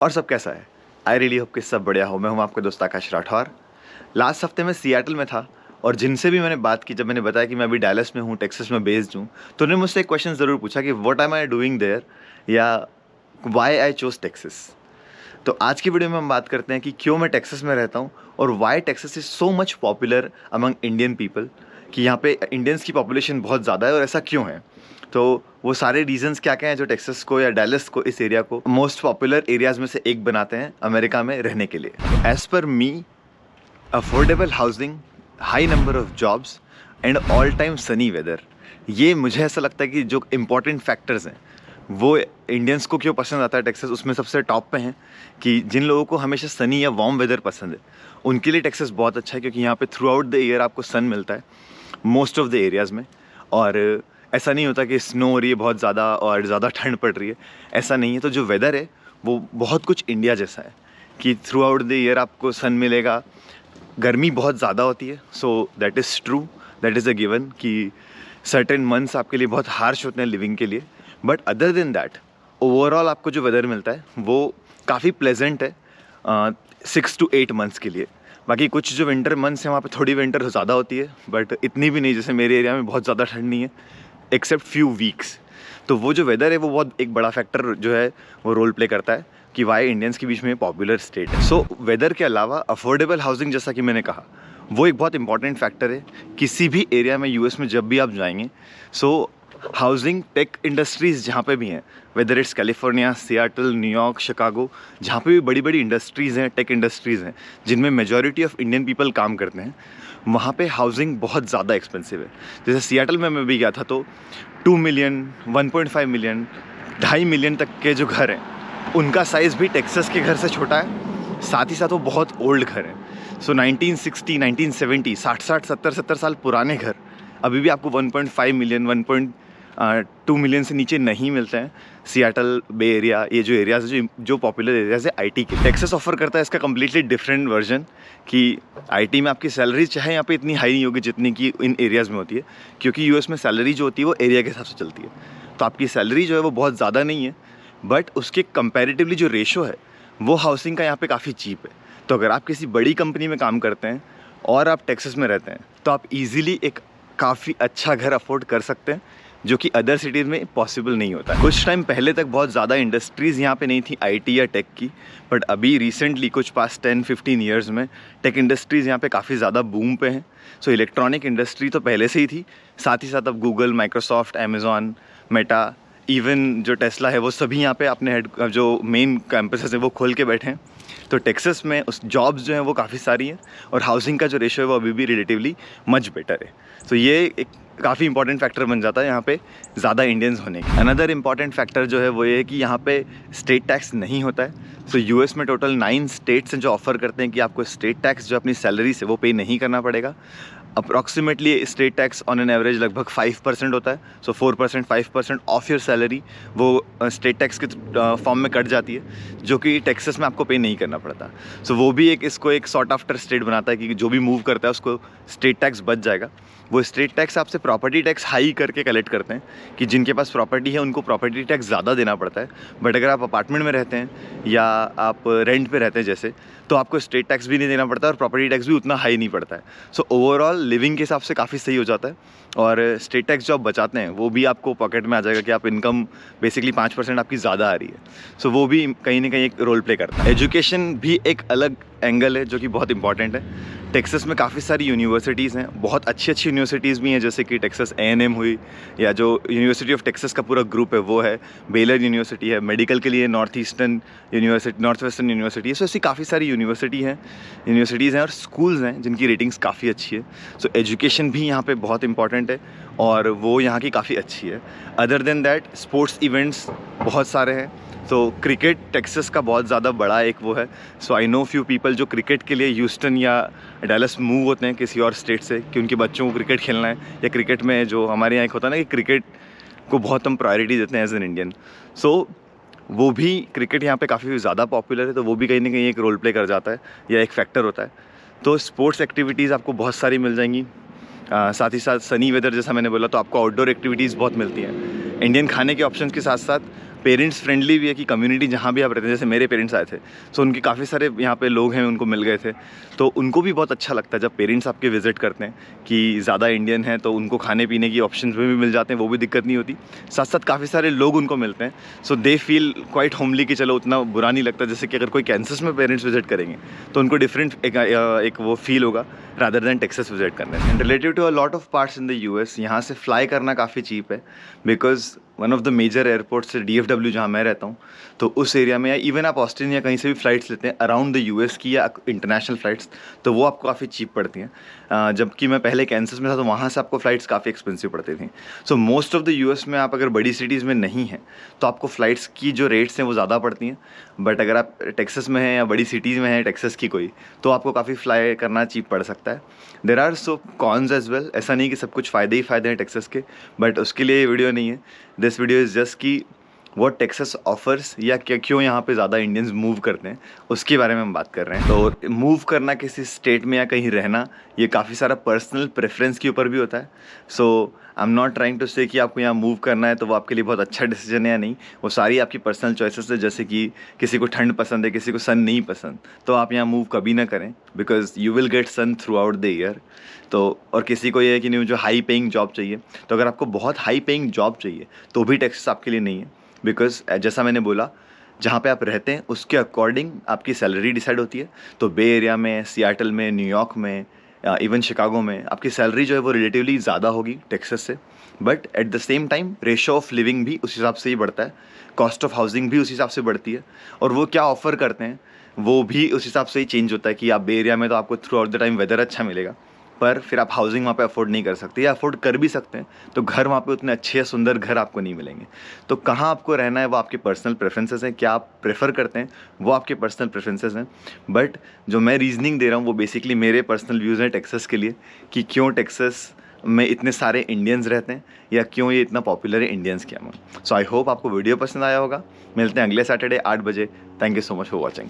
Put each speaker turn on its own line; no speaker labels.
और सब कैसा है? आई रियली होप कि सब बढ़िया हो। मैं हूँ आपका दोस्त आकाश राठौर। लास्ट हफ्ते मैं सिएटल में था और जिनसे भी मैंने बात की, जब मैंने बताया कि मैं अभी डैलस में हूँ, टेक्सास में बेस्ड हूँ, तो उन्होंने मुझसे एक क्वेश्चन ज़रूर पूछा कि what am I doing there, या व्हाई आई चोज टेक्सास। तो आज की वीडियो में हम बात करते हैं कि क्यों मैं टेक्सास में रहता हूँ और why Texas is so much popular among Indian people, कि यहाँ पे इंडियंस की पॉपुलेशन बहुत ज़्यादा है और ऐसा क्यों है। तो वो सारे रीजंस क्या क्या हैं जो टेक्सास को या डैलस को, इस एरिया को मोस्ट पॉपुलर एरियाज में से एक बनाते हैं अमेरिका में रहने के लिए। As per me, affordable housing, high number of jobs and all time sunny weather, ये मुझे ऐसा लगता है कि जो इम्पॉर्टेंट फैक्टर्स हैं वो इंडियंस को क्यों पसंद आता है टेक्सास, उसमें सबसे टॉप पे हैं कि जिन लोगों को हमेशा सनी या वार्म वेदर पसंद है उनके लिए टेक्सास बहुत अच्छा है, क्योंकि यहाँ पे थ्रू आउट द ईयर आपको सन मिलता है मोस्ट ऑफ द एरियाज़ में। और ऐसा नहीं होता कि स्नो हो रही है बहुत ज़्यादा और ज़्यादा ठंड पड़ रही है, ऐसा नहीं है। तो जो वेदर है वो बहुत कुछ इंडिया जैसा है कि थ्रू आउट द ईयर आपको सन मिलेगा। गर्मी बहुत ज़्यादा होती है, so that is true, that is a given कि सर्टेन मंथ्स आपके लिए बहुत हार्श होते हैं लिविंग के लिए। But other than that overall आपको जो वेदर मिलता है वो काफ़ी प्लेजेंट है 6 to 8 मंथ्स के लिए। बाकी कुछ जो विंटर मंथ्स हैं वहाँ पे थोड़ी विंटर ज़्यादा होती है, बट इतनी भी नहीं, जैसे मेरे एरिया में बहुत ज़्यादा ठंड नहीं है एक्सेप्ट फ्यू वीक्स। तो वो जो वेदर है वो बहुत एक बड़ा फैक्टर जो है वो रोल प्ले करता है कि वाई इंडियंस के बीच में पॉपुलर स्टेट है। सो वेदर के अलावा अफोर्डेबल हाउसिंग, जैसा कि मैंने कहा, वो एक बहुत इंपॉर्टेंट फैक्टर है किसी भी एरिया में यूएस में जब भी आप जाएंगे। सो हाउसिंग, टेक इंडस्ट्रीज़ जहाँ पे भी हैं, whether it's California, Seattle, New York, Chicago, जहाँ पे भी बड़ी बड़ी इंडस्ट्रीज़ हैं, टेक इंडस्ट्रीज़ हैं जिनमें मेजॉरिटी ऑफ इंडियन पीपल काम करते हैं, वहाँ पे हाउसिंग बहुत ज़्यादा एक्सपेंसिव है। जैसे सियाटल में मैं भी गया था तो 2 मिलियन, 1.5 मिलियन, 2.5 मिलियन तक के जो घर हैं उनका साइज़ भी टेक्सास के घर से छोटा है। साथ ही साथ वो बहुत ओल्ड घर हैं। सो 1960, 1970, 60, 70 साल पुराने घर अभी भी आपको 1.5 मिलियन, 1.2 मिलियन से नीचे नहीं मिलते हैं। सियाटल, बे एरिया, ये जो एरियाज़ है जो पॉपुलर एरियाज़ है आईटी के, टेक्सास ऑफर करता है इसका कम्प्लीटली डिफरेंट वर्जन कि आईटी में आपकी सैलरी चाहे यहाँ पे इतनी हाई नहीं होगी जितनी कि इन एरियाज़ में होती है, क्योंकि यूएस में सैलरी जो होती है वो एरिया के हिसाब से चलती है। तो आपकी सैलरी जो है वो बहुत ज़्यादा नहीं है, बट उसके कंपैरेटिवली जो रेशो है वो हाउसिंग का यहाँ पे काफ़ी चीप है। तो अगर आप किसी बड़ी कंपनी में काम करते हैं और आप टेक्सास में रहते हैं तो आप ईजिली एक काफ़ी अच्छा घर अफोर्ड कर सकते हैं, जो कि अदर सिटीज़ में पॉसिबल नहीं होता। कुछ टाइम पहले तक बहुत ज़्यादा इंडस्ट्रीज़ यहाँ पे नहीं थी आईटी या टेक की, बट अभी रिसेंटली कुछ पास्ट 10-15 ईयर्स में टेक इंडस्ट्रीज़ यहाँ पे काफ़ी ज़्यादा बूम पे हैं। सो इलेक्ट्रॉनिक इंडस्ट्री तो पहले से ही थी, साथ ही साथ अब Google, Microsoft, Amazon, Meta, even जो टेस्ला है वो सभी यहाँ पे अपने हेड जो मेन कैंपसेस है वो खोल के बैठे हैं। तो टेक्सास में उस जॉब्स जो हैं वो काफ़ी सारी हैं और हाउसिंग का जो रेशो है वो अभी भी रिलेटिवली मच बेटर है। तो ये एक काफ़ी इंपॉर्टेंट फैक्टर बन जाता है यहाँ पे ज़्यादा इंडियंस होने की। अनदर इंपॉर्टेंट फैक्टर जो है वो ये है कि यहाँ पे स्टेट टैक्स नहीं होता है। सो यूएस में टोटल 9 स्टेट्स हैं जो ऑफर करते हैं कि आपको स्टेट टैक्स जो अपनी सैलरी से वो पे नहीं करना पड़ेगा। Approximately state tax on an average लगभग 5% होता है। सो 4%, 5% ऑफ योर सैलरी वो स्टेट टैक्स के फॉर्म में कट जाती है, जो कि टेक्सास में आपको पे नहीं करना पड़ता। सो वो भी एक इसको एक सॉर्ट आफ्टर स्टेट बनाता है कि जो भी मूव करता है उसको स्टेट टैक्स बच जाएगा। वो स्टेट टैक्स आपसे प्रॉपर्टी टैक्स हाई करके कलेक्ट करते हैं कि जिनके पास प्रॉपर्टी है उनको प्रॉपर्टी टैक्स ज़्यादा देना पड़ता है। बट अगर आप अपार्टमेंट में रहते हैं या आप रेंट पे रहते हैं जैसे, तो आपको स्टेट टैक्स भी नहीं देना पड़ता और प्रॉपर्टी टैक्स भी उतना हाई नहीं पड़ता है। सो ओवरऑल लिविंग के हिसाब से काफ़ी सही हो जाता है। और स्टेट टैक्स जो आप बचाते हैं वो भी आपको पॉकेट में आ जाएगा कि आप इनकम बेसिकली 5% आपकी ज़्यादा आ रही है। सो वो भी कहीं ना कहीं एक रोल प्ले करता है। एजुकेशन भी एक अलग एंगल है जो कि बहुत इंपॉर्टेंट है। टेक्सास में काफ़ी सारी यूनिवर्सिटीज़ हैं, बहुत अच्छी अच्छी यूनिवर्सिटीज़ भी हैं, जैसे कि टेक्सास A&M हुई, या जो यूनिवर्सिटी ऑफ टेक्सास का पूरा ग्रुप है वो है, बेलर यूनिवर्सिटी है, मेडिकल के लिए नॉर्थ वेस्टर्न यूनिवर्सिटी है। सो ऐसी काफ़ी सारी यूनिवर्सिटीज़ हैं और स्कूल्स हैं जिनकी रेटिंग्स काफ़ी अच्छी है। सो एजुकेशन भी यहाँ पे बहुत इंपॉर्टेंट है और वो यहाँ की काफ़ी अच्छी है। Other than that sports events बहुत सारे हैं। तो क्रिकेट टेक्सास का बहुत ज़्यादा बड़ा एक वो है। So I know few people जो क्रिकेट के लिए ह्यूस्टन या डैलस मूव होते हैं किसी और स्टेट से कि उनके बच्चों को क्रिकेट खेलना है, या क्रिकेट में जो हमारे यहाँ एक होता है ना कि क्रिकेट को बहुत हम प्रायोरिटी देते हैं एज एन इंडियन। सो वो भी क्रिकेट यहाँ पे काफ़ी ज़्यादा पॉपुलर है, तो वो भी कहीं ना कहीं एक रोल प्ले कर जाता है या एक फैक्टर होता है। तो स्पोर्ट्स एक्टिविटीज़ आपको बहुत सारी मिल जाएंगी। साथ ही साथ सनी वेदर जैसा मैंने बोला, तो आपको आउटडोर एक्टिविटीज़ बहुत मिलती हैं। इंडियन खाने के ऑप्शंस के साथ साथ पेरेंट्स फ्रेंडली भी है कि कम्युनिटी जहाँ भी आप रहते हैं, जैसे मेरे पेरेंट्स आए थे, सो उनके काफ़ी सारे यहाँ पे लोग हैं, उनको मिल गए थे, तो उनको भी बहुत अच्छा लगता है जब पेरेंट्स आपके विज़िट करते हैं कि ज़्यादा इंडियन हैं तो उनको खाने पीने की ऑप्शंस भी मिल जाते हैं, वो भी दिक्कत नहीं होती। साथ साथ काफ़ी सारे लोग उनको मिलते हैं, सो दे फील क्वाइट होमली कि चलो उतना बुरा नहीं लगता। जैसे कि अगर कोई कैंसस में पेरेंट्स विजिट करेंगे तो उनको डिफरेंट एक वो फील होगा रादर दैन टेक्सास विजिट करने से। And relative to a lot of parts in the US, यहाँ से फ्लाई करना काफ़ी चीप है, because one of the major airport से DFW जहाँ मैं रहता हूँ, तो उस एरिया में, या इवन आप ऑस्टिन या कहीं से भी फ़्लाइट्स लेते हैं अराउंड द यूएस की या इंटरनेशनल फ़्लाइट्स, तो वो आपको काफ़ी चीप पड़ती हैं। जबकि मैं पहले कैंसस में था तो वहाँ से आपको फ़्लाइट्स काफ़ी एक्सपेंसिव पड़ती थी। So most of the US में आप अगर बड़ी सिटीज़ में नहीं हैं तो आपको फ़्लाइट्स की जो रेट्स हैं वो ज़्यादा पड़ती हैं, बट अगर आप टेक्सास में हैं या बड़ी सिटीज़ में हैं टेक्सास की कोई, तो आपको काफ़ी फ्लाई करना चीप पड़ सकता है। There are so cons as well, ऐसा नहीं कि सब कुछ फ़ायदे ही फ़ायदे हैं टेक्सास के, बट उसके लिए ये वीडियो नहीं है। दिस वीडियो इज़ जस्ट कि व्हाट टेक्सास ऑफर्स, या क्यों यहाँ पे ज़्यादा इंडियंस मूव करते हैं, उसके बारे में हम बात कर रहे हैं। तो मूव करना किसी स्टेट में या कहीं रहना, ये काफ़ी सारा पर्सनल प्रेफरेंस के ऊपर भी होता है। So I am not trying to say कि आपको यहाँ मूव करना है तो वो आपके लिए बहुत अच्छा डिसीजन है या नहीं, वो सारी आपकी पर्सनल चॉइसेस है। जैसे कि किसी को ठंड पसंद है, किसी को सन नहीं पसंद, तो आप यहाँ मूव कभी ना करें, because you will get sun throughout the year. तो और किसी को ये है कि नहीं, जो हाई पेइंग जॉब चाहिए, तो अगर आपको बहुत हाई पेइंग जॉब चाहिए तो भी टेक्सास आपके लिए नहीं है, बिकॉज जैसा मैंने बोला, जहाँ पे आप रहते हैं उसके अकॉर्डिंग आपकी सैलरी डिसाइड होती है। तो बे एरिया में, सियाटल में, न्यूयॉर्क में, इवन शिकागो में आपकी सैलरी जो है वो रिलेटिवली ज़्यादा होगी टेक्सास से, but at the same time ratio of living भी उस हिसाब से ही बढ़ता है, कॉस्ट ऑफ हाउसिंग भी उस हिसाब से बढ़ती है, और वो क्या ऑफ़र करते हैं वो भी उस हिसाब से ही चेंज होता है। कि आप बे एरिया में तो आपको throughout the time weather अच्छा मिलेगा, पर फिर आप हाउसिंग वहाँ पे अफोर्ड नहीं कर सकते, या अफोर्ड कर भी सकते हैं तो घर वहाँ पे उतने अच्छे या सुंदर घर आपको नहीं मिलेंगे। तो कहाँ आपको रहना है वो आपके पर्सनल प्रेफरेंसेस हैं, क्या आप प्रेफर करते हैं वो आपके पर्सनल प्रेफरेंसेस हैं। बट जो मैं रीजनिंग दे रहा हूँ वो बेसिकली मेरे पर्सनल व्यूज़ हैं टेक्सास के लिए, कि क्यों टेक्सास में इतने सारे इंडियंस रहते हैं, या क्यों ये इतना पॉपुलर है इंडियंस के अमंग। सो आई होप आपको वीडियो पसंद आया होगा। मिलते हैं अगले सैटरडे 8 बजे। Thank you so much for watching.